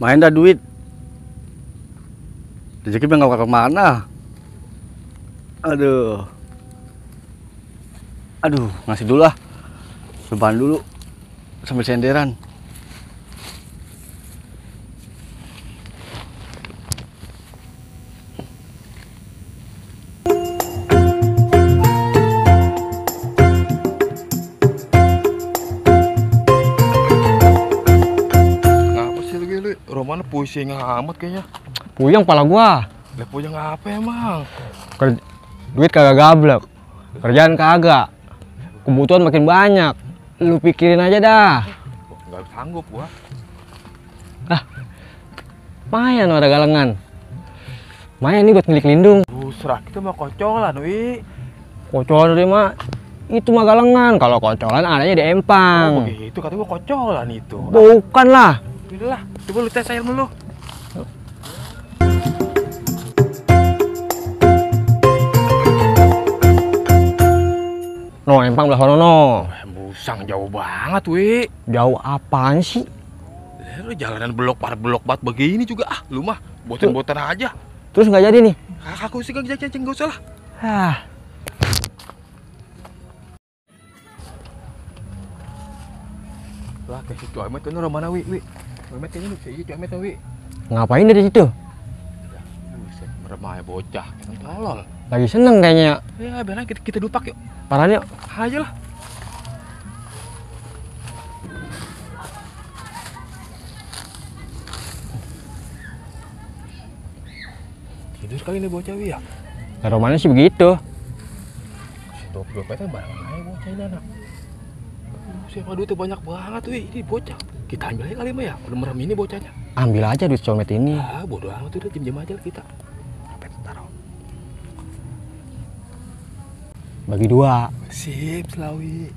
Main dah duit. Rezeki mah nggak kemana. Aduh. Aduh, ngasih dulu lah. Beban dulu. Sambil senderan. Ngapa sih lu? Romana pusing amat kayaknya. Puyeng pala gua. Lah puyeng apa emang? Duit kagak gablek. Kerjaan kagak. Kebutuhan makin banyak. Lu pikirin aja dah. Nggak sanggup gua. Lumayan ada galengan. Lumayan nih buat milik lindung. Busrak kita mah kocolan, wi. Kocolan dari mah itu mah galengan. Kalau kocolan adanya di empang. Oh begitu, kata gua kocolan itu. Bukan lah. Udah lah, coba lu tes ilmu lu. No, empang belah sono no. Busang jauh banget, wi. Jauh apaan sih? Lu jalanan belok banget begini juga lu mah boten-boten aja. Terus nggak jadi nih? Aku sih enggak usah lah. Lah kayak si Comet kan Romana wi. Comet kayaknya bisa iya Comet wi. Ngapain dari situ? Buset, meremah bocah, kan tolol. Lagi seneng kayaknya. Ya, biarin kita dupak yuk. Parahnya Aja lah. Tidur kali ini bocah wi ya. romannya sih begitu. Si dompetnya barang aja bocah ini anak. Siapa duitnya banyak banget wi, ini bocah. Kita ambil aja kali mah ya, udah merem ini bocahnya. Ambil aja duit comet ini. Bodo amat udah jam-jam aja lah kita. Dompet taruh. Bagi dua. Sip, Selawi.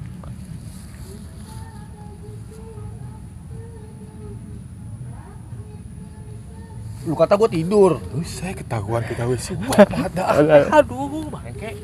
Lu kata gua tidur. Saya ketahuan kita wis. Aduh, bangke.